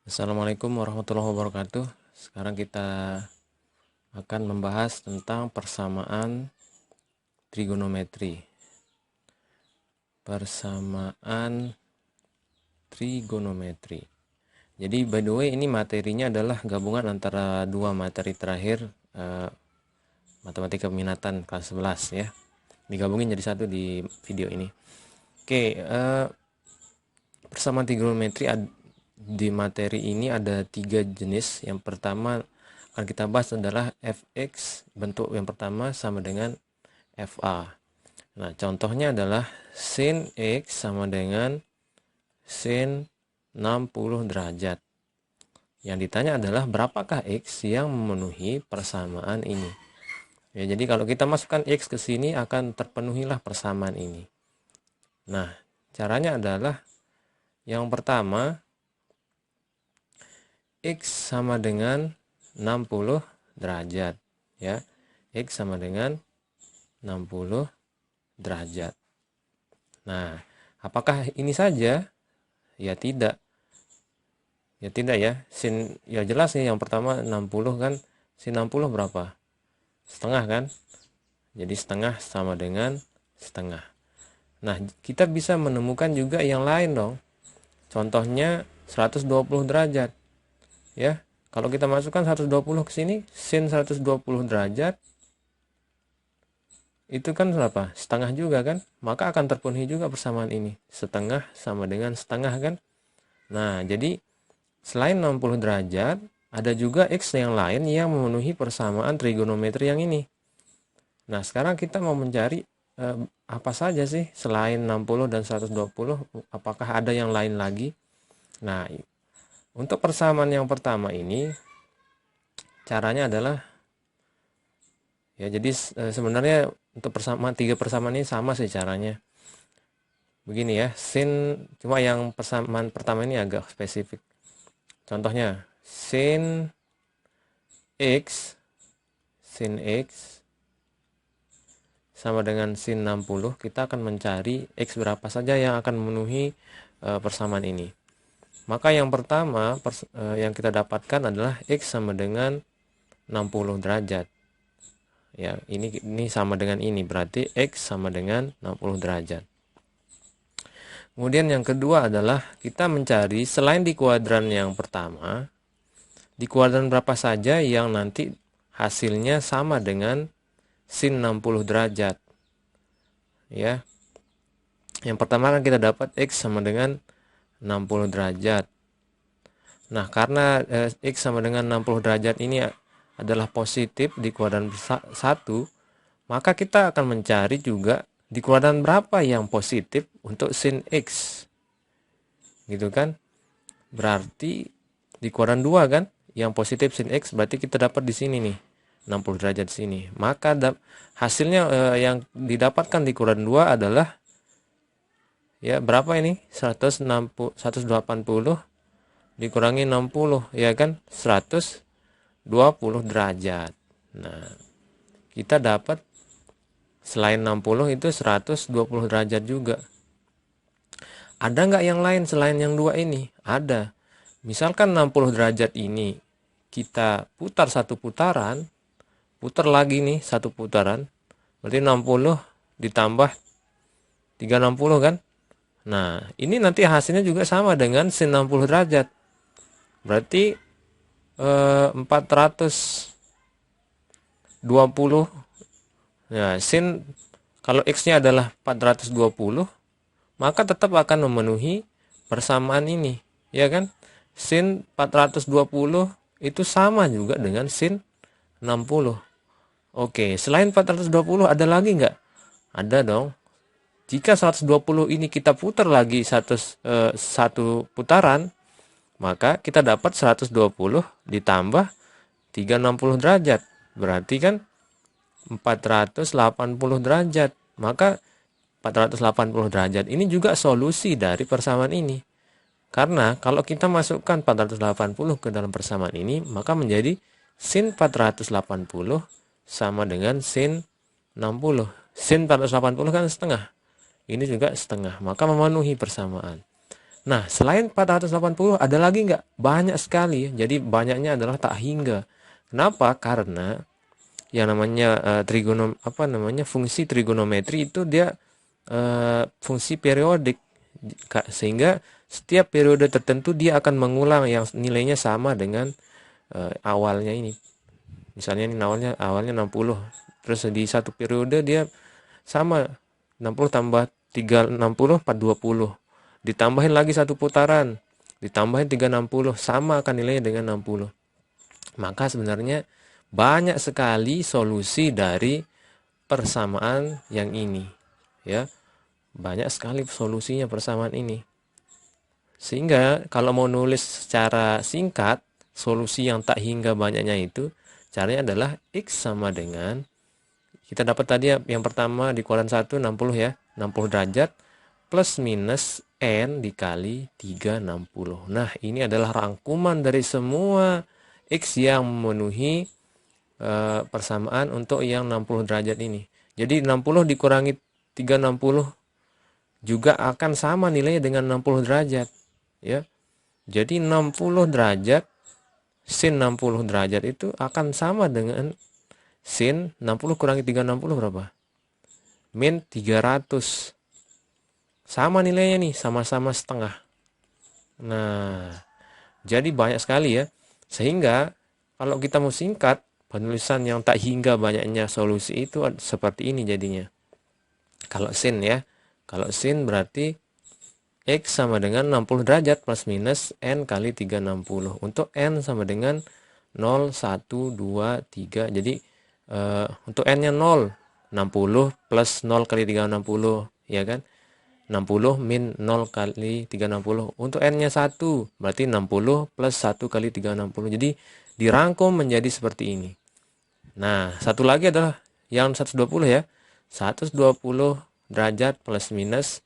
Assalamualaikum warahmatullahi wabarakatuh. Sekarang kita akan membahas tentang persamaan trigonometri. Persamaan trigonometri. Jadi by the way ini materinya adalah gabungan antara dua materi terakhir matematika peminatan kelas 11 ya. Digabungin jadi satu di video ini. Oke, persamaan trigonometri di materi ini ada 3 jenis. Yang pertama akan kita bahas adalah fx, bentuk yang pertama sama dengan fa. Nah, contohnya adalah sin x sama dengan sin 60 derajat. Yang ditanya adalah berapakah x yang memenuhi persamaan ini. Ya, jadi kalau kita masukkan x ke sini akan terpenuhilah persamaan ini. Nah, caranya adalah yang pertama x sama dengan 60 derajat ya. X sama dengan 60 derajat. Nah, apakah ini saja? Ya tidak. Ya tidak ya. Sin ya jelas nih yang pertama 60 kan. Sin 60 berapa? Setengah kan? Jadi setengah sama dengan setengah. Nah, kita bisa menemukan juga yang lain dong. Contohnya 120 derajat. Ya, kalau kita masukkan 120 ke sini, sin 120 derajat itu kan berapa? Setengah juga kan? Maka akan terpenuhi juga persamaan ini. Setengah sama dengan setengah kan? Nah, jadi selain 60 derajat, ada juga x yang lain yang memenuhi persamaan trigonometri yang ini. Nah, sekarang kita mau mencari apa saja sih selain 60 dan 120? Apakah ada yang lain lagi? Nah, untuk persamaan yang pertama ini, caranya adalah ya, jadi sebenarnya untuk tiga persamaan ini sama sih caranya. Begini ya, sin cuma yang persamaan pertama ini agak spesifik. Contohnya sin x sama dengan sin 60, kita akan mencari x berapa saja yang akan memenuhi persamaan ini. Maka yang pertama yang kita dapatkan adalah x sama dengan 60 derajat. Ya, ini sama dengan ini, berarti x sama dengan 60 derajat. Kemudian yang kedua adalah kita mencari selain di kuadran yang pertama, di kuadran berapa saja yang nanti hasilnya sama dengan sin 60 derajat. Ya. Yang pertama kan kita dapat x sama dengan 60 derajat. Nah, karena x sama dengan 60 derajat ini adalah positif di kuadran 1, maka kita akan mencari juga di kuadran berapa yang positif untuk sin x. Gitu kan? Berarti di kuadran 2 kan, yang positif sin x, berarti kita dapat di sini nih, 60 derajat di sini. Maka hasilnya yang didapatkan di kuadran 2 adalah ya berapa ini? 180 dikurangi 60 ya kan? 120 derajat. Nah, kita dapat selain 60 itu 120 derajat juga. Ada nggak yang lain selain yang dua ini? Ada. Misalkan 60 derajat ini kita putar satu putaran, putar lagi nih satu putaran, berarti 60 ditambah 360 kan? Nah, ini nanti hasilnya juga sama dengan sin 60 derajat. Berarti 420. Ya, sin kalau x-nya adalah 420, maka tetap akan memenuhi persamaan ini, ya kan? Sin 420 itu sama juga dengan sin 60. Oke, selain 420 ada lagi nggak? Ada dong. Jika 120 ini kita putar lagi satu putaran, maka kita dapat 120 ditambah 360 derajat. Berarti kan 480 derajat. Maka 480 derajat ini juga solusi dari persamaan ini. Karena kalau kita masukkan 480 ke dalam persamaan ini, maka menjadi sin 480 sama dengan sin 60. Sin 480 kan setengah. Ini juga setengah, maka memenuhi persamaan. Nah, selain 480 ada lagi nggak? Banyak sekali ya. Jadi banyaknya adalah tak hingga. Kenapa? Karena yang namanya fungsi trigonometri itu dia fungsi periodik. Sehingga setiap periode tertentu dia akan mengulang yang nilainya sama dengan awalnya ini. Misalnya ini awalnya 60. Terus di satu periode dia sama 60 tambah 360 420. Ditambahin lagi satu putaran, ditambahin 360, sama akan nilainya dengan 60. Maka sebenarnya banyak sekali solusi dari persamaan yang ini, ya. Banyak sekali solusinya persamaan ini. Sehingga kalau mau nulis secara singkat, solusi yang tak hingga banyaknya itu, caranya adalah X sama dengan, kita dapat tadi yang pertama di kuadran 1 60 ya, 60 derajat plus minus N dikali 360. Nah, ini adalah rangkuman dari semua X yang memenuhi persamaan untuk yang 60 derajat ini. Jadi 60 dikurangi 360 juga akan sama nilainya dengan 60 derajat, ya. Jadi 60 derajat sin 60 derajat itu akan sama dengan sin 60 kurangi 360 berapa? Min 300. Sama nilainya nih, sama-sama setengah. Nah, jadi banyak sekali ya. Sehingga kalau kita mau singkat, penulisan yang tak hingga banyaknya solusi itu seperti ini jadinya. Kalau sin ya. Kalau sin berarti X sama dengan 60 derajat plus minus N kali 360. Untuk N sama dengan 0, 1, 2, 3. Jadi untuk N-nya 0. 60 plus 0 kali 360. Ya kan? 60 min 0 kali 360. Untuk N-nya 1. Berarti 60 plus 1 kali 360. Jadi dirangkum menjadi seperti ini. Nah, satu lagi adalah yang 120 ya. 120 derajat plus minus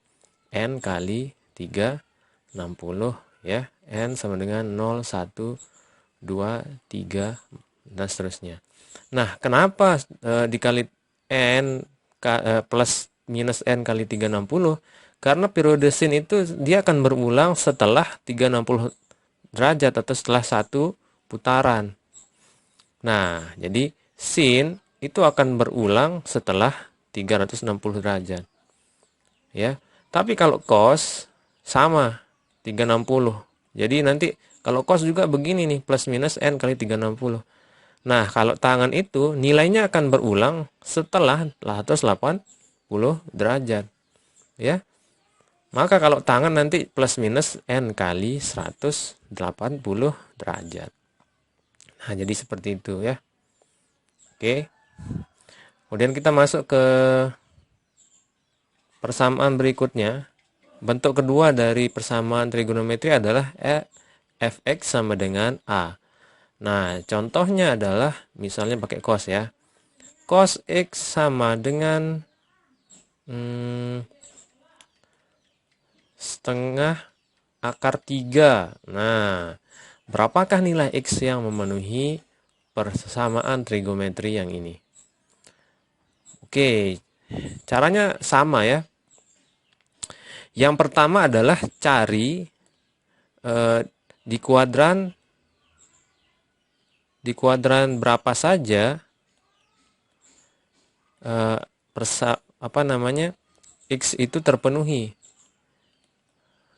N kali 360 ya. N sama dengan 0, 1, 2, 3 dan seterusnya. Nah, kenapa dikali N plus minus N kali 360? Karena periode sin itu dia akan berulang setelah 360 derajat atau setelah satu putaran. Nah, jadi sin itu akan berulang setelah 360 derajat. Ya. Tapi kalau cos sama 360. Jadi nanti kalau cos juga begini nih, plus minus N kali 360. Nah, kalau tangan itu nilainya akan berulang setelah 180 derajat. Ya. Maka kalau tangan nanti plus minus N kali 180 derajat. Nah, jadi seperti itu ya. Oke. Kemudian kita masuk ke persamaan berikutnya. Bentuk kedua dari persamaan trigonometri adalah fx sama dengan a. Nah, contohnya adalah misalnya pakai cos ya. Cos x sama dengan setengah akar 3. Nah, berapakah nilai x yang memenuhi persamaan trigonometri yang ini? Oke, caranya sama ya. Yang pertama adalah cari di kuadran berapa saja x itu terpenuhi.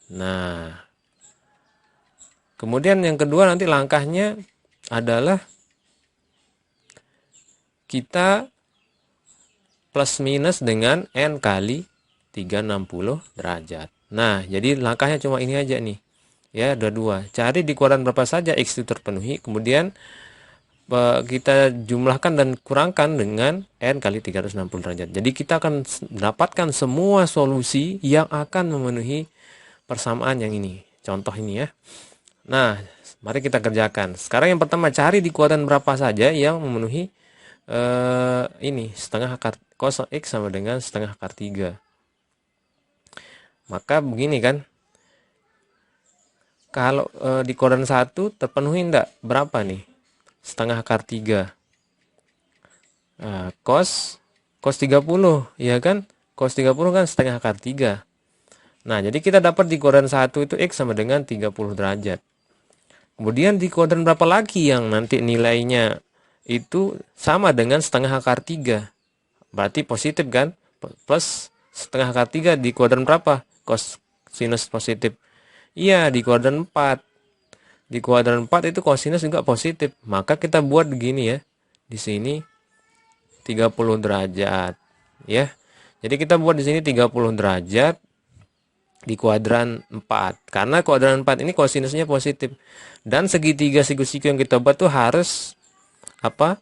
Nah, kemudian yang kedua nanti langkahnya adalah kita plus minus dengan N kali 360 derajat. Nah, jadi langkahnya cuma ini aja nih. Ya, ada dua. Cari di kuadran berapa saja X itu terpenuhi. Kemudian kita jumlahkan dan kurangkan dengan N kali 360 derajat. Jadi kita akan mendapatkan semua solusi yang akan memenuhi persamaan yang ini. Contoh ini ya. Nah, mari kita kerjakan. Sekarang yang pertama, cari di kuadran berapa saja yang memenuhi ini setengah akar cos X sama dengan setengah akar 3. Maka begini kan. Kalau di kuadran 1 terpenuhi enggak? Berapa nih? Setengah akar 3. Cos 30, ya kan? Cos 30 kan setengah akar 3. Nah, jadi kita dapat di kuadran 1 itu X sama dengan 30 derajat. Kemudian di kuadran berapa lagi yang nanti nilainya itu sama dengan setengah akar 3. Berarti positif kan? Plus setengah akar 3 di kuadran berapa? Kosinus positif. Iya, di kuadran 4. Di kuadran 4 itu kosinus juga positif. Maka kita buat begini ya. Di sini 30 derajat, ya. Jadi kita buat di sini 30 derajat di kuadran 4. Karena kuadran 4 ini kosinusnya positif. Dan segitiga siku-siku yang kita buat tuh harus apa?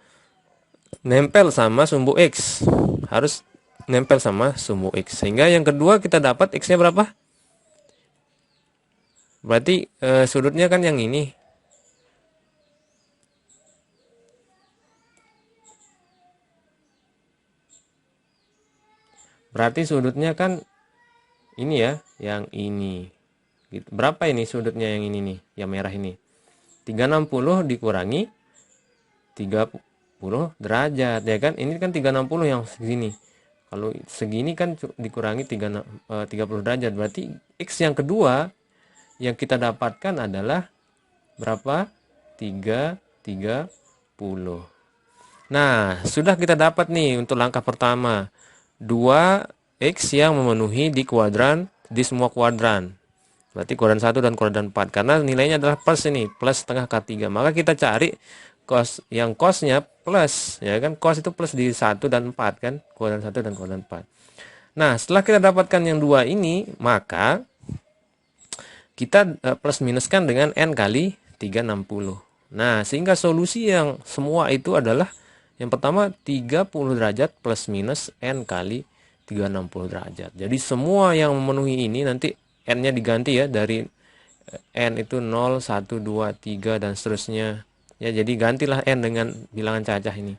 Nempel sama sumbu X. Harus nempel sama sumbu X. Sehingga yang kedua kita dapat X-nya berapa? Berarti sudutnya kan yang ini. Berarti sudutnya kan ini ya, yang ini. Gitu. Berapa ini sudutnya yang ini nih, yang merah ini? 360 dikurangi 30 derajat, ya kan? Ini kan 360 yang segini. Kalau segini kan dikurangi 30 derajat. Berarti X yang kedua yang kita dapatkan adalah berapa? 30. Nah, sudah kita dapat nih untuk langkah pertama. 2X yang memenuhi di semua kuadran. Berarti kuadran 1 dan kuadran 4. Karena nilainya adalah plus ini, plus setengah akar 3. Maka kita cari yang cosnya plus, ya kan? Cos itu plus di 1 dan 4 kan? Kuadran 1 dan kuadran 4. Nah, setelah kita dapatkan yang dua ini, maka kita plus minuskan dengan N kali 360. Nah, sehingga solusi yang semua itu adalah yang pertama 30 derajat plus minus N kali 360 derajat. Jadi semua yang memenuhi ini nanti N-nya diganti ya, dari N itu 0, 1, 2, 3 dan seterusnya. Ya, jadi gantilah N dengan bilangan cacah ini.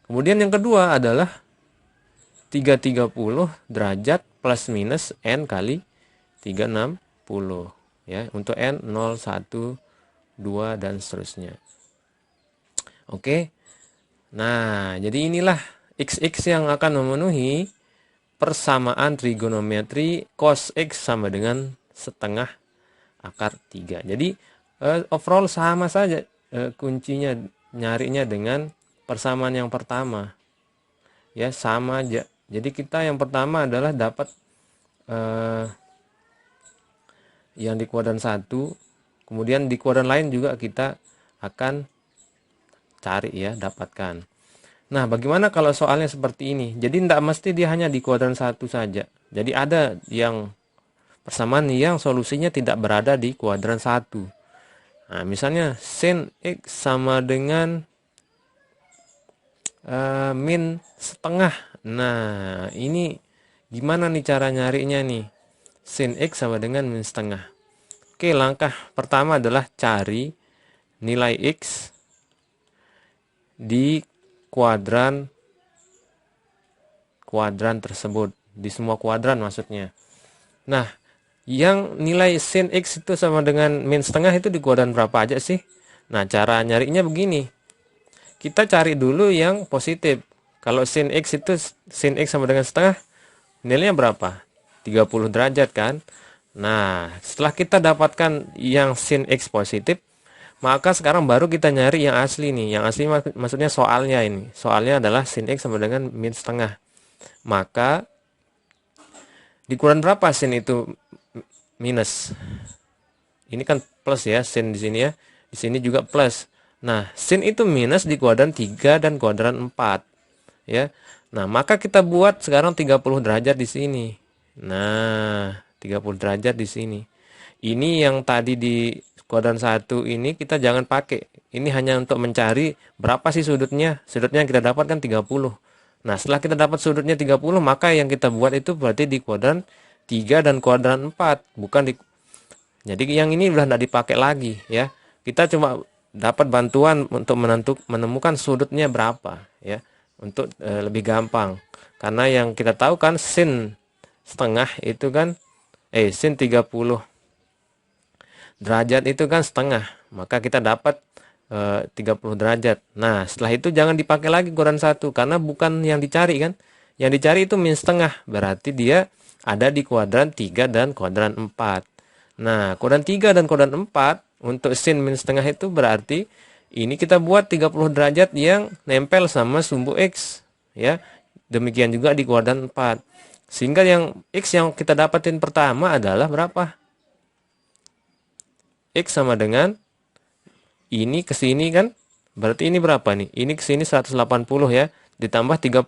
Kemudian yang kedua adalah 330 derajat plus minus N kali 360 ya, untuk N 0, 1, 2 dan seterusnya. Oke. Nah, jadi inilah XX yang akan memenuhi persamaan trigonometri cos X sama dengan setengah akar 3. Jadi overall sama saja, kuncinya nyarinya dengan persamaan yang pertama. Ya, sama aja. Jadi kita yang pertama adalah dapat yang di kuadran 1, kemudian di kuadran lain juga kita akan cari ya, dapatkan. Nah, bagaimana kalau soalnya seperti ini? Jadi tidak mesti dia hanya di kuadran 1 saja. Jadi ada yang persamaan yang solusinya tidak berada di kuadran 1. Nah, misalnya sin X sama dengan min setengah. Nah, ini gimana nih cara nyarinya nih? Sin X sama dengan min setengah. Oke, langkah pertama adalah cari nilai X di kuadran tersebut, di semua kuadran maksudnya. Nah, yang nilai sin X itu sama dengan min setengah itu di kuadran berapa aja sih? Nah, cara nyarinya begini. Kita cari dulu yang positif. Kalau sin X sama dengan setengah, nilainya berapa? 30 derajat kan? Nah, setelah kita dapatkan yang sin X positif, maka sekarang baru kita nyari yang asli nih. Yang asli maksudnya soalnya ini. Soalnya adalah sin X sama dengan min setengah. Maka di kuadran berapa sin itu minus? Ini kan plus ya, sin di sini ya. Di sini juga plus. Nah, sin itu minus di kuadran 3 dan kuadran 4. Ya. Nah, maka kita buat sekarang 30 derajat di sini. Nah, 30 derajat di sini. Ini yang tadi di kuadran 1 ini kita jangan pakai. Ini hanya untuk mencari berapa sih sudutnya. Sudutnya yang kita dapat kan 30. Nah, setelah kita dapat sudutnya 30, maka yang kita buat itu berarti di kuadran 3 dan kuadran 4, bukan di. Jadi yang ini udah tidak dipakai lagi ya. Kita cuma dapat bantuan untuk menemukan sudutnya berapa ya, untuk lebih gampang. Karena yang kita tahu kan sin setengah itu kan sin 30 derajat itu kan setengah, maka kita dapat 30 derajat. Nah, setelah itu jangan dipakai lagi kuadran 1 karena bukan yang dicari kan. Yang dicari itu min setengah, berarti dia ada di kuadran 3 dan kuadran 4. Nah, kuadran 3 dan kuadran 4 untuk sin min setengah itu berarti ini kita buat 30 derajat yang nempel sama sumbu X. Ya, demikian juga di kuadran 4. Sehingga yang X yang kita dapatin pertama adalah berapa? X sama dengan ini ke sini kan? Berarti ini berapa nih? Ini ke sini 180 ya, ditambah 30.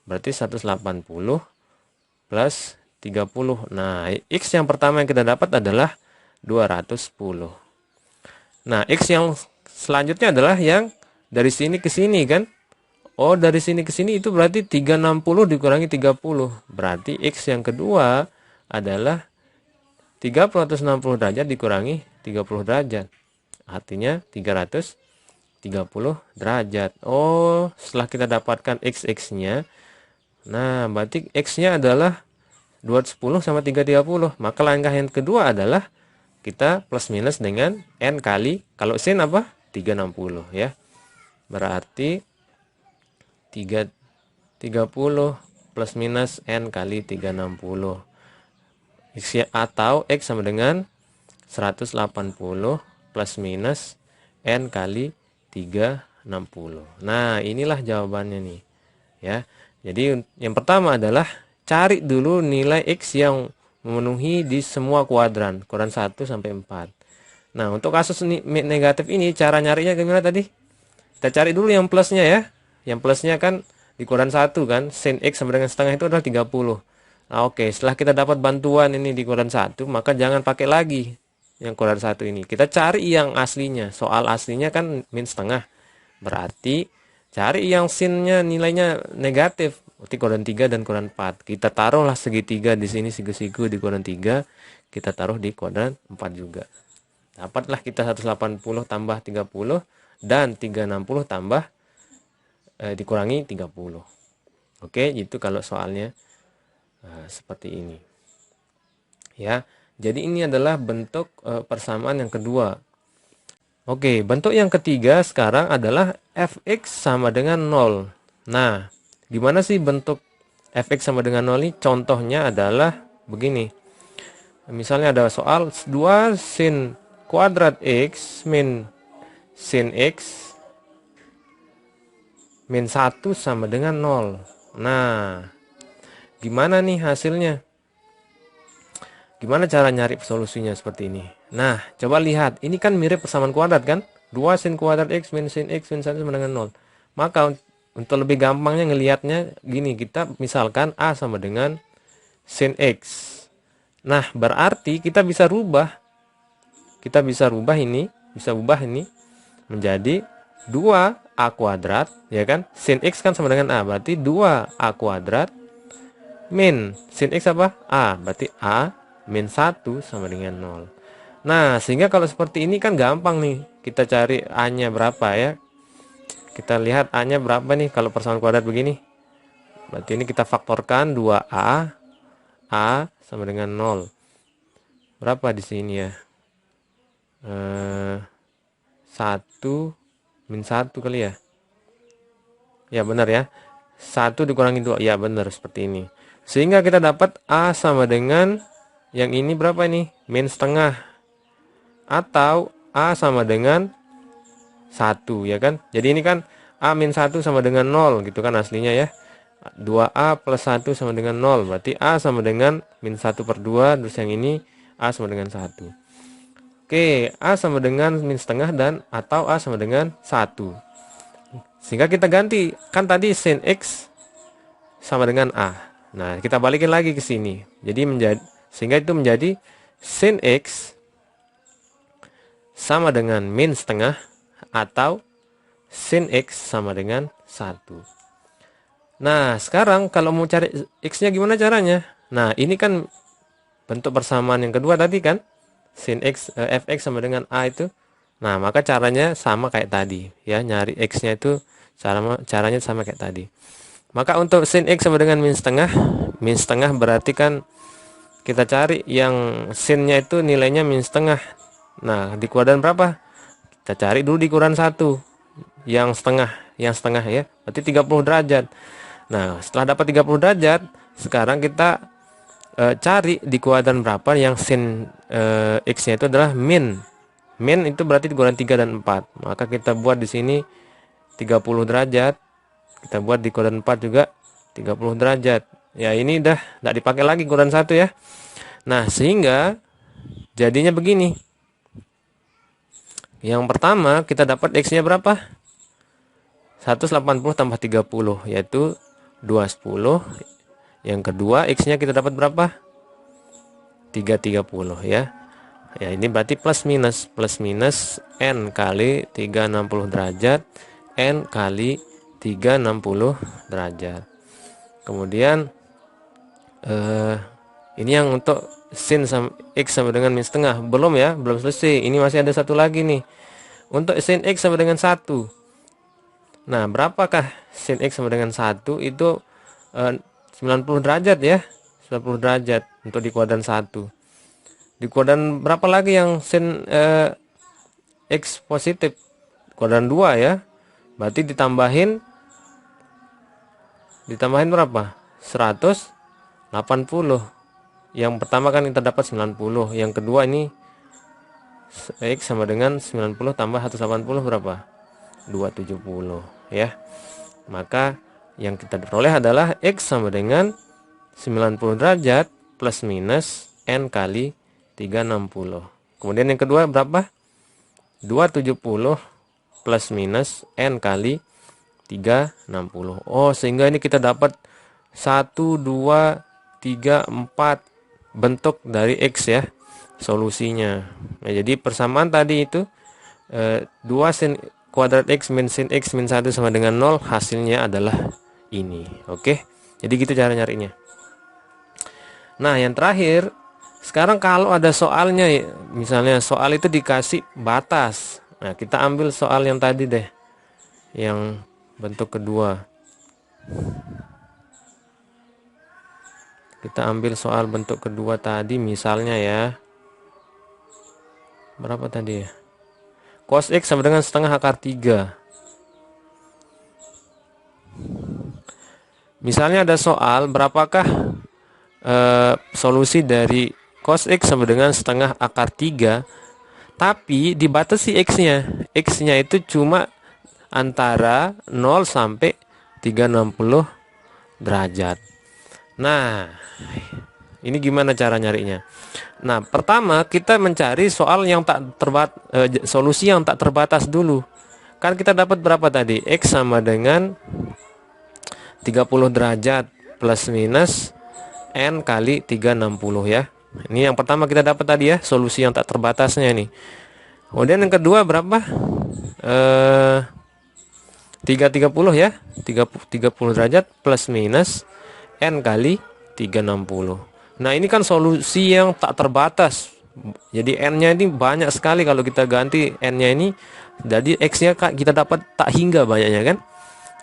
Berarti 180 plus 30. Nah, X yang pertama yang kita dapat adalah 210. Nah, X yang selanjutnya adalah yang dari sini ke sini kan? Oh, dari sini ke sini itu berarti 360 dikurangi 30. Berarti X yang kedua adalah 360 derajat dikurangi 30 derajat. Artinya 330 derajat. Oh, setelah kita dapatkan X-nya. Nah, berarti X-nya adalah 210 sama 330. Maka langkah yang kedua adalah kita plus minus dengan N kali. Kalau sin apa? 360 ya. Berarti 330 plus minus N kali 360. X atau X sama dengan 180 plus minus N kali 360. Nah, inilah jawabannya nih. Ya. Jadi yang pertama adalah cari dulu nilai X yang memenuhi di semua kuadran 1 sampai 4. Nah, untuk kasus negatif ini cara nyarinya gimana tadi? Kita cari dulu yang plusnya ya. Yang plusnya kan di kuadran 1 kan, sin X sama dengan setengah itu adalah 30. Nah, oke, setelah kita dapat bantuan ini di kuadran 1, maka jangan pakai lagi yang kuadran 1 ini. Kita cari yang aslinya. Soal aslinya kan min setengah. Berarti cari yang sinnya nilainya negatif. Berarti kuadran 3 dan kuadran 4. Kita taruhlah segitiga di sini, siku-siku di kuadran 3. Kita taruh di kuadran 4 juga. Dapatlah kita 180 tambah 30 dan 360 tambah dikurangi 30. Oke, itu kalau soalnya seperti ini. Ya. Jadi ini adalah bentuk persamaan yang kedua. Oke, bentuk yang ketiga sekarang adalah fx sama dengan 0. Nah, gimana sih bentuk fx sama dengan 0 ini? Contohnya adalah begini. Misalnya ada soal 2 sin kuadrat x min sin x min 1 sama dengan 0. Nah, gimana nih hasilnya? Gimana cara nyari solusinya seperti ini? Nah, coba lihat. Ini kan mirip persamaan kuadrat kan? 2 sin kuadrat X min sin X min 1 sama dengan 0. Maka untuk lebih gampangnya ngelihatnya gini. Kita misalkan A sama dengan sin X. Nah, berarti kita bisa rubah. Kita bisa rubah ini. Bisa ubah ini menjadi 2A kuadrat. Ya kan? Sin X kan sama dengan A. Berarti 2A kuadrat min sin X apa? A. Berarti A min 1 sama dengan 0. Nah, sehingga kalau seperti ini kan gampang nih. Kita cari A-nya berapa ya. Kita lihat A-nya berapa nih kalau persamaan kuadrat begini. Berarti ini kita faktorkan 2A. A sama dengan 0. Berapa di sini ya? 1 min 1 kali ya. Ya benar ya. 1 dikurangi 2. Ya benar seperti ini. Sehingga kita dapat A sama dengan yang ini berapa nih? Min setengah. Atau A sama dengan 1 ya kan? Jadi ini kan A min 1 sama dengan 0 gitu kan aslinya ya. 2A plus 1 sama dengan 0. Berarti A sama dengan min 1 per 2. Terus yang ini A sama dengan 1. Oke, A sama dengan min setengah dan atau A sama dengan 1. Sehingga kita ganti. Kan tadi sin X sama dengan A. Nah, kita balikin lagi ke sini. Jadi sehingga itu menjadi sin X sama dengan min setengah atau sin X sama dengan 1. Nah, sekarang kalau mau cari X-nya gimana caranya? Nah, ini kan bentuk persamaan yang kedua tadi kan. Sin X, fx sama dengan A itu. Nah, maka caranya sama kayak tadi. Ya, nyari X-nya itu caranya sama kayak tadi. Maka untuk sin X sama dengan min setengah berarti kan kita cari yang sinnya itu nilainya min setengah. Nah, di kuadran berapa? Kita cari dulu di kuadran 1. Yang setengah ya. Berarti 30 derajat. Nah, setelah dapat 30 derajat, sekarang kita cari di kuadran berapa yang sin X-nya itu adalah min. Min itu berarti dikuadran 3 dan 4. Maka kita buat di sini 30 derajat. Kita buat di kuadran 4 juga 30 derajat. Ya, ini udah tidak dipakai lagi kuadran 1 ya. Nah, sehingga jadinya begini. Yang pertama kita dapat X-nya berapa? 180 tambah 30 yaitu 210. Yang kedua X-nya kita dapat berapa? 330 ya. Ya, ini berarti plus minus N kali 360 derajat N kali 360 derajat. Kemudian ini yang untuk sin X sama dengan min setengah. Belum ya, belum selesai. Ini masih ada satu lagi nih. Untuk sin X sama dengan 1. Nah, berapakah sin X sama dengan 1? Itu 90 derajat ya. 90 derajat untuk di kuadran 1. Di kuadran berapa lagi yang sin X positif? Kuadran 2 ya. Berarti ditambahin berapa? 180. Yang pertama kan kita dapat 90. Yang kedua ini X sama dengan 90 tambah 180 berapa? 270 ya. Maka yang kita peroleh adalah X sama dengan 90 derajat plus minus N kali 360. Kemudian yang kedua berapa? 270 plus minus N kali 360. Oh, sehingga ini kita dapat 1, 2, 3, 4 bentuk dari X ya, solusinya. Nah, jadi persamaan tadi itu 2 sin kuadrat X min sin X min 1 sama dengan 0, hasilnya adalah ini. Oke, jadi gitu cara nyarinya. Nah, yang terakhir, sekarang kalau ada soalnya, misalnya soal itu dikasih batas. Nah, kita ambil soal yang tadi deh, yang bentuk kedua. Kita ambil soal bentuk kedua tadi, misalnya ya, berapa tadi ya? Cos X sama dengan setengah akar 3. Misalnya ada soal, berapakah solusi dari cos X sama dengan setengah akar 3, tapi dibatasi X-nya. X-nya itu cuma antara 0 sampai 360 derajat. Nah, ini gimana cara nyarinya? Nah, pertama kita mencari soal yang solusi yang tak terbatas dulu. Kan kita dapat berapa tadi? X sama dengan 30 derajat plus minus N kali 360 ya. Ini yang pertama kita dapat tadi ya, solusi yang tak terbatasnya nih. Kemudian yang kedua berapa? 330 ya. 30 derajat plus minus N kali 360. Nah, ini kan solusi yang tak terbatas. Jadi N-nya ini banyak sekali. Kalau kita ganti N-nya ini, jadi X-nya kita dapat tak hingga banyaknya kan.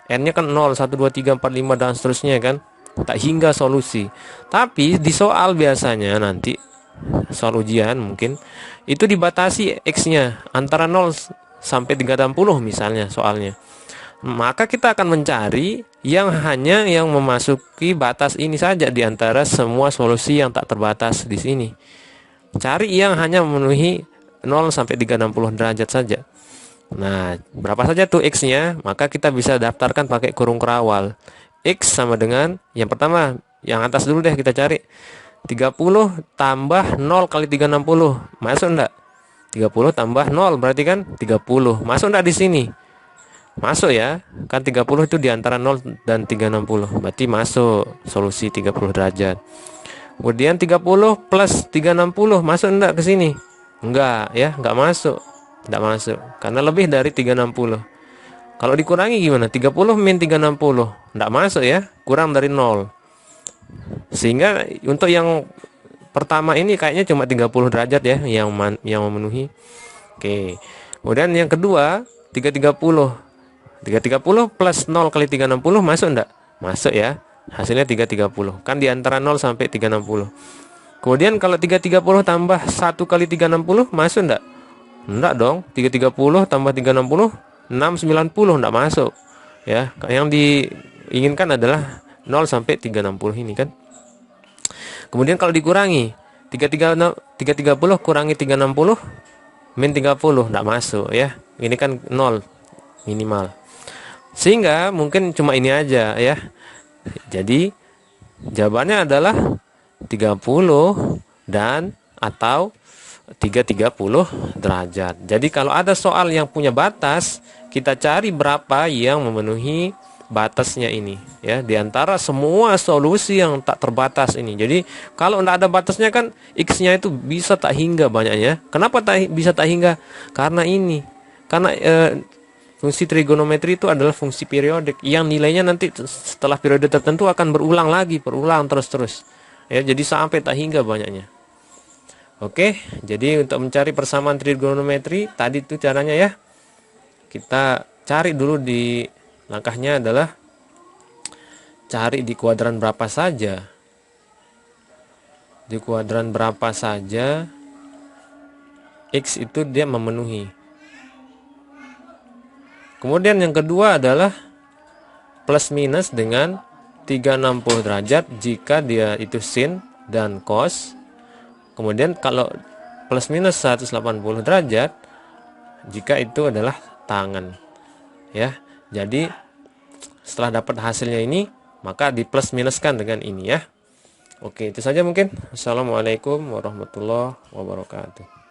N-nya kan 0, 1, 2, 3, 4, 5 dan seterusnya kan. Tak hingga solusi. Tapi di soal biasanya nanti soal ujian mungkin itu dibatasi X-nya antara 0 sampai 360 misalnya soalnya. Maka kita akan mencari yang hanya yang memasuki batas ini saja di antara semua solusi yang tak terbatas di sini. Cari yang hanya memenuhi 0 sampai 360 derajat saja. Nah, berapa saja tuh X-nya? Maka kita bisa daftarkan pakai kurung kerawal. X sama dengan, yang pertama, yang atas dulu deh kita cari. 30 tambah 0 kali 360. Masuk enggak? 30 tambah 0 berarti kan 30. Masuk enggak di sini? Masuk ya. Kan 30 itu di antara 0 dan 360. Berarti masuk solusi 30 derajat. Kemudian 30 plus 360 masuk enggak ke sini? Enggak ya, enggak masuk. Enggak masuk karena lebih dari 360. Kalau dikurangi gimana? 30 min 360. Enggak masuk ya, kurang dari 0. Sehingga untuk yang pertama ini kayaknya cuma 30 derajat ya yang memenuhi. Oke. Kemudian yang kedua 330. 330 plus 0 kali 360 masuk enggak? Masuk ya. Hasilnya 330. Kan di antara 0 sampai 360. Kemudian kalau 330 tambah 1 kali 360 masuk enggak? Enggak dong. 330 tambah 360 690 enggak masuk. Ya, yang diinginkan adalah 0 sampai 360 ini kan. Kemudian kalau dikurangi 330 kurangi 360 min 30 enggak masuk ya. Ini kan 0 minimal. Sehingga mungkin cuma ini aja ya. Jadi jawabannya adalah 30 dan atau 330 derajat. Jadi kalau ada soal yang punya batas, kita cari berapa yang memenuhi batasnya ini ya, di antara semua solusi yang tak terbatas ini. Jadi kalau tidak ada batasnya kan x-nya itu bisa tak hingga banyaknya. Kenapa bisa tak hingga? Karena ini. Karena fungsi trigonometri itu adalah fungsi periodik yang nilainya nanti setelah periode tertentu akan berulang lagi, berulang terus-terus. Ya, jadi sampai tak hingga banyaknya. Oke, jadi untuk mencari persamaan trigonometri tadi itu caranya ya. Kita cari dulu di langkahnya adalah cari di kuadran berapa saja. Di kuadran berapa saja X itu dia memenuhi. Kemudian yang kedua adalah plus minus dengan 360 derajat jika dia itu sin dan cos. Kemudian kalau plus minus 180 derajat jika itu adalah tangan. Ya. Jadi setelah dapat hasilnya ini, maka di plus minuskan dengan ini ya. Oke, itu saja mungkin. Assalamualaikum warahmatullahi wabarakatuh.